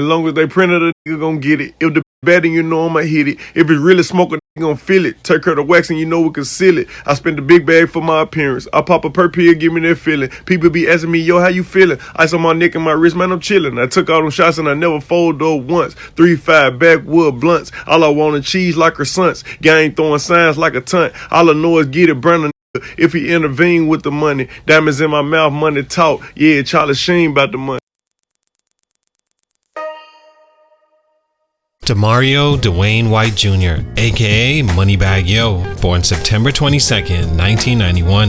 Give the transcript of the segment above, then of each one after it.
As long as they printed a nigga gon' get it. If the batting, you know I'ma hit it. If it's really smoking, nigga gon' feel it. Take her to wax and you know we can seal it. I spend the big bag for my appearance. I pop a per pill, give me that feeling. People be asking me, yo, how you feeling? Ice on my neck and my wrist, man, I'm chilling. I took all them shots and I never folded up once. 3-5 backwood blunts. All I want is cheese like her sons. Gang throwing signs like a tunt. All I know is get it, burn a nigga. If he intervene with the money. Diamonds in my mouth, money talk. Yeah, Charlie Sheen about the money. Demario Dwayne White Jr., aka Moneybagg Yo, born September 22nd, 1991.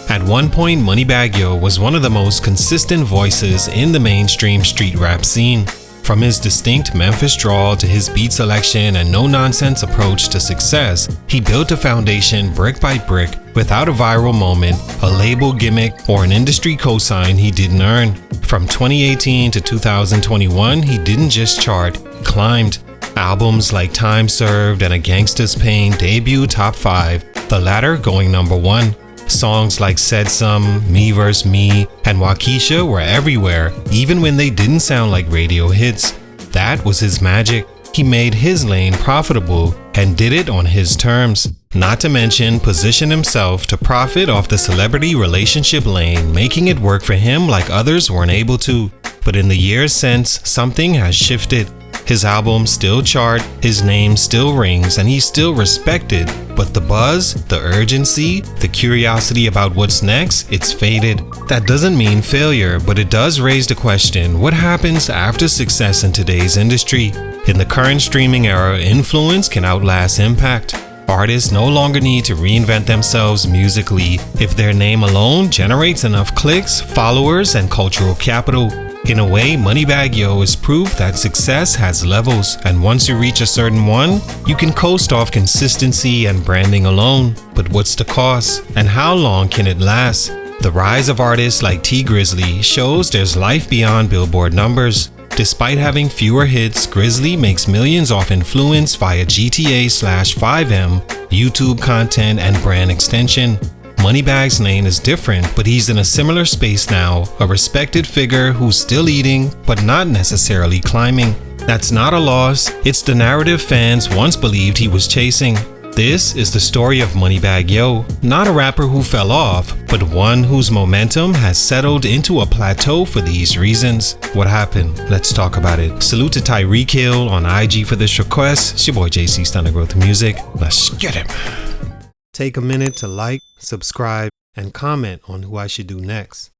At one point, Moneybagg Yo was one of the most consistent voices in the mainstream street rap scene. From his distinct Memphis drawl to his beat selection and no-nonsense approach to success, he built a foundation brick by brick without a viral moment, a label gimmick, or an industry cosign he didn't earn. From 2018 to 2021, he didn't just chart, he climbed. Albums like Time Served and A Gangsta's Pain debuted top 5, the latter going number 1. Songs like Said Some, Me vs. Me, and Waukesha were everywhere, even when they didn't sound like radio hits. That was his magic. He made his lane profitable and did it on his terms. Not to mention, positioned himself to profit off the celebrity relationship lane, making it work for him like others weren't able to. But in the years since, something has shifted. His albums still chart, his name still rings, and he's still respected. But the buzz, the urgency, the curiosity about what's next, it's faded. That doesn't mean failure, but it does raise the question, what happens after success in today's industry? In the current streaming era, influence can outlast impact. Artists no longer need to reinvent themselves musically if their name alone generates enough clicks, followers, and cultural capital. In a way, Moneybagg Yo is proof that success has levels, and once you reach a certain one, you can coast off consistency and branding alone. But what's the cost, and how long can it last? The rise of artists like T Grizzly shows there's life beyond Billboard numbers. Despite having fewer hits, Grizzly makes millions off influence via GTA/5M, YouTube content, and brand extension. Moneybagg's lane is different, but he's in a similar space now, a respected figure who's still eating, but not necessarily climbing. That's not a loss, it's the narrative fans once believed he was chasing. This is the story of Moneybagg Yo, not a rapper who fell off, but one whose momentum has settled into a plateau for these reasons. What happened? Let's talk about it. Salute to Tyreek Hill on IG for this request. It's your boy JC Stunt Growth Music. Let's get him. Take a minute to like, subscribe, and comment on who I should do next.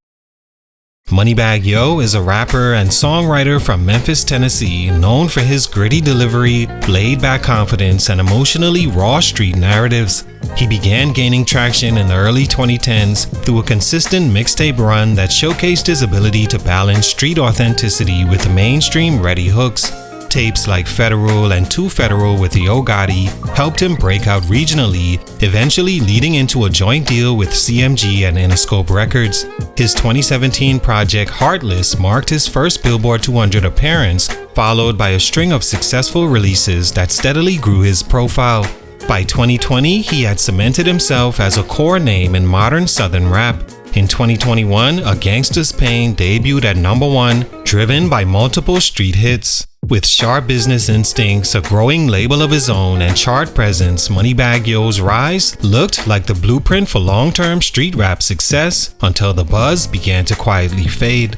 Moneybagg Yo is a rapper and songwriter from Memphis, Tennessee, known for his gritty delivery, laid-back confidence, and emotionally raw street narratives. He began gaining traction in the early 2010s through a consistent mixtape run that showcased his ability to balance street authenticity with mainstream-ready hooks. Tapes like Federal and Too Federal with Yo Gotti helped him break out regionally, eventually leading into a joint deal with CMG and Interscope Records. His 2017 project Heartless marked his first Billboard 200 appearance, followed by a string of successful releases that steadily grew his profile. By 2020, he had cemented himself as a core name in modern Southern rap. In 2021, A Gangsta's Pain debuted at number 1, driven by multiple street hits. With sharp business instincts, a growing label of his own, and chart presence, Moneybagg Yo's rise looked like the blueprint for long-term street rap success until the buzz began to quietly fade.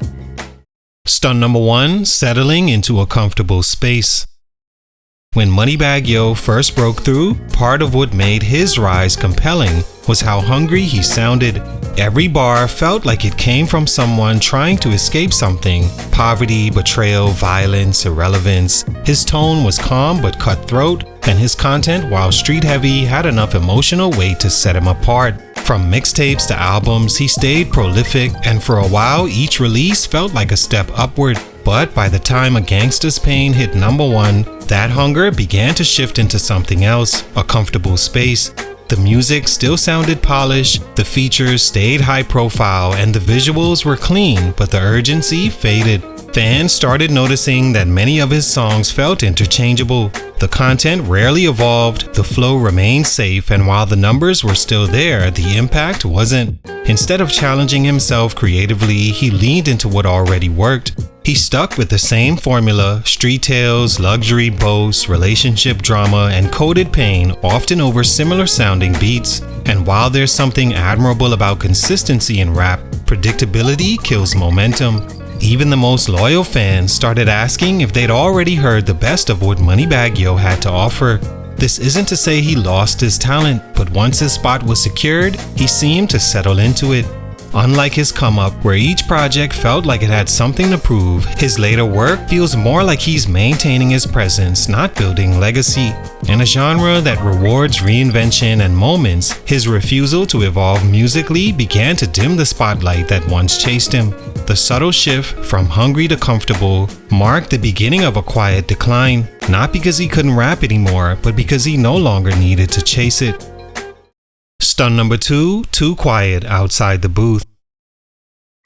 Stunt number 1, settling into a comfortable space. When Moneybagg Yo first broke through, part of what made his rise compelling was how hungry he sounded. Every bar felt like it came from someone trying to escape something: poverty, betrayal, violence, irrelevance. His tone was calm but cutthroat, and his content, while street heavy, had enough emotional weight to set him apart. From mixtapes to albums, he stayed prolific, and for a while each release felt like a step upward. But by the time A Gangsta's Pain hit number 1, that hunger began to shift into something else, a comfortable space. The music still sounded polished, the features stayed high profile, and the visuals were clean, but the urgency faded. Fans started noticing that many of his songs felt interchangeable. The content rarely evolved, the flow remained safe, and while the numbers were still there, the impact wasn't. Instead of challenging himself creatively, he leaned into what already worked. He stuck with the same formula: street tales, luxury boasts, relationship drama, and coded pain, often over similar sounding beats. And while there's something admirable about consistency in rap, predictability kills momentum. Even the most loyal fans started asking if they'd already heard the best of what Moneybagg Yo had to offer. This isn't to say he lost his talent, but once his spot was secured, he seemed to settle into it. Unlike his come-up, where each project felt like it had something to prove, his later work feels more like he's maintaining his presence, not building legacy. In a genre that rewards reinvention and moments, his refusal to evolve musically began to dim the spotlight that once chased him. The subtle shift from hungry to comfortable marked the beginning of a quiet decline, not because he couldn't rap anymore, but because he no longer needed to chase it. Stunt number 2, too quiet outside the booth.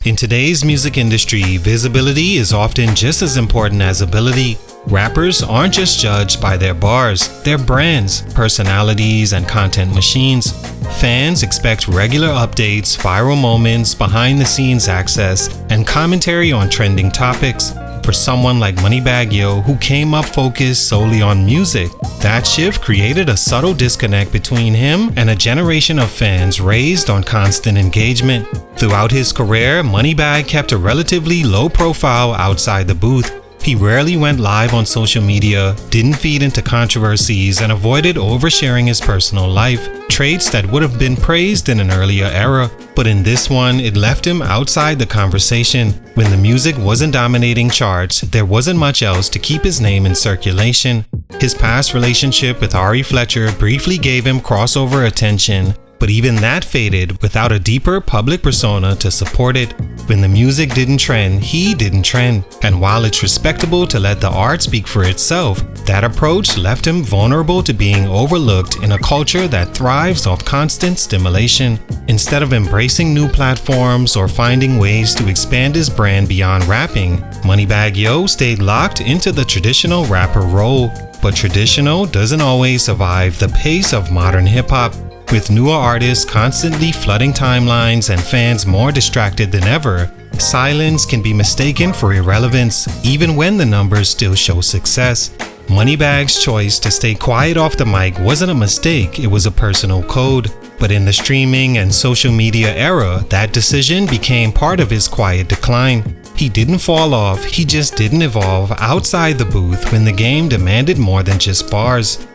In today's music industry, visibility is often just as important as ability. Rappers aren't just judged by their bars, they're brands, personalities, and content machines. Fans expect regular updates, viral moments, behind-the-scenes access, and commentary on trending topics. For someone like Moneybagg Yo, who came up focused solely on music, that shift created a subtle disconnect between him and a generation of fans raised on constant engagement. Throughout his career, Moneybagg kept a relatively low profile outside the booth. He rarely went live on social media, didn't feed into controversies, and avoided oversharing his personal life, traits that would have been praised in an earlier era. But in this one, it left him outside the conversation. When the music wasn't dominating charts, there wasn't much else to keep his name in circulation. His past relationship with Ari Fletcher briefly gave him crossover attention, but even that faded without a deeper public persona to support it. When the music didn't trend, he didn't trend. And while it's respectable to let the art speak for itself, that approach left him vulnerable to being overlooked in a culture that thrives off constant stimulation. Instead of embracing new platforms or finding ways to expand his brand beyond rapping, Moneybagg Yo stayed locked into the traditional rapper role. But traditional doesn't always survive the pace of modern hip-hop. With newer artists constantly flooding timelines and fans more distracted than ever, silence can be mistaken for irrelevance, even when the numbers still show success. Moneybagg's choice to stay quiet off the mic wasn't a mistake, it was a personal code. But in the streaming and social media era, that decision became part of his quiet decline. He didn't fall off, he just didn't evolve outside the booth when the game demanded more than just bars.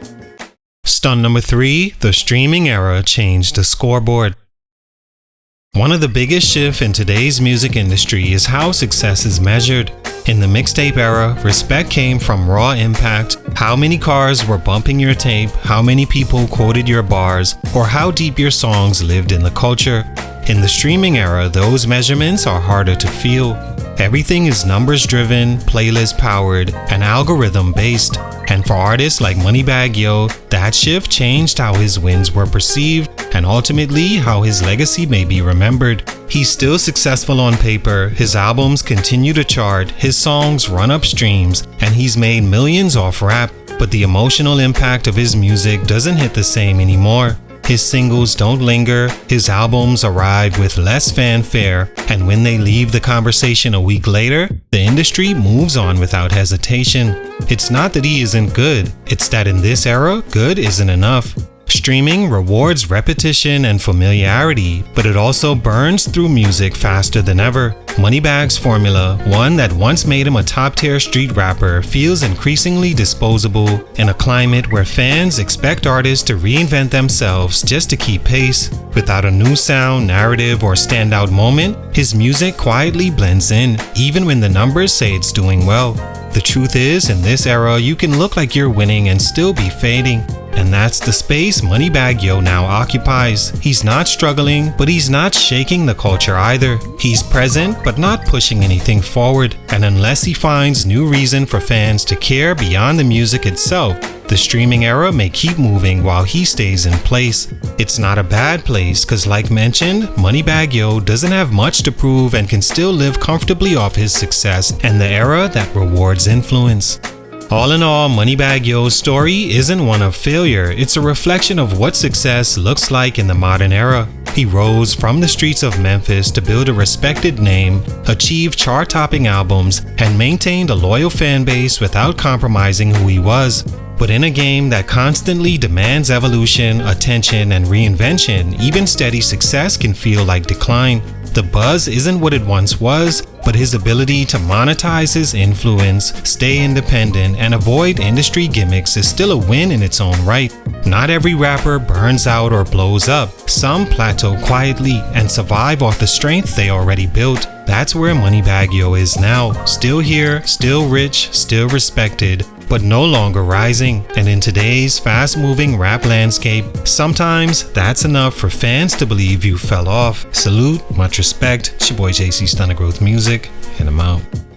Stunt number 3, the streaming era changed the scoreboard. One of the biggest shifts in today's music industry is how success is measured. In the mixtape era, respect came from raw impact, how many cars were bumping your tape, how many people quoted your bars, or how deep your songs lived in the culture. In the streaming era, those measurements are harder to feel. Everything is numbers driven, playlist powered, and algorithm based. And for artists like Moneybagg Yo, that shift changed how his wins were perceived and ultimately how his legacy may be remembered. He's still successful on paper, his albums continue to chart, his songs run up streams, and he's made millions off rap. But the emotional impact of his music doesn't hit the same anymore. His singles don't linger, his albums arrive with less fanfare, and when they leave the conversation a week later, the industry moves on without hesitation. It's not that he isn't good, it's that in this era, good isn't enough. Streaming rewards repetition and familiarity, but it also burns through music faster than ever. Moneybagg's formula, one that once made him a top-tier street rapper, feels increasingly disposable in a climate where fans expect artists to reinvent themselves just to keep pace. Without a new sound, narrative, or standout moment, his music quietly blends in, even when the numbers say it's doing well. The truth is, in this era, you can look like you're winning and still be fading. and that's the space Moneybagg Yo now occupies. He's not struggling, but he's not shaking the culture either. He's present, but not pushing anything forward, and unless he finds new reason for fans to care beyond the music itself, the streaming era may keep moving while he stays in place. It's not a bad place, cause like mentioned, Moneybagg Yo doesn't have much to prove and can still live comfortably off his success and the era that rewards influence. All in all, Moneybagg Yo's story isn't one of failure, it's a reflection of what success looks like in the modern era. He rose from the streets of Memphis to build a respected name, achieved chart-topping albums, and maintained a loyal fan base without compromising who he was. But in a game that constantly demands evolution, attention, and reinvention, even steady success can feel like decline. The buzz isn't what it once was, but his ability to monetize his influence, stay independent, and avoid industry gimmicks is still a win in its own right. Not every rapper burns out or blows up. Some plateau quietly and survive off the strength they already built. That's where Moneybagg Yo is now. Still here, still rich, still respected, but no longer rising. And in today's fast-moving rap landscape, sometimes that's enough for fans to believe you fell off. Salute, much respect. It's your boy JC Stunt Growth Music, and I'm out.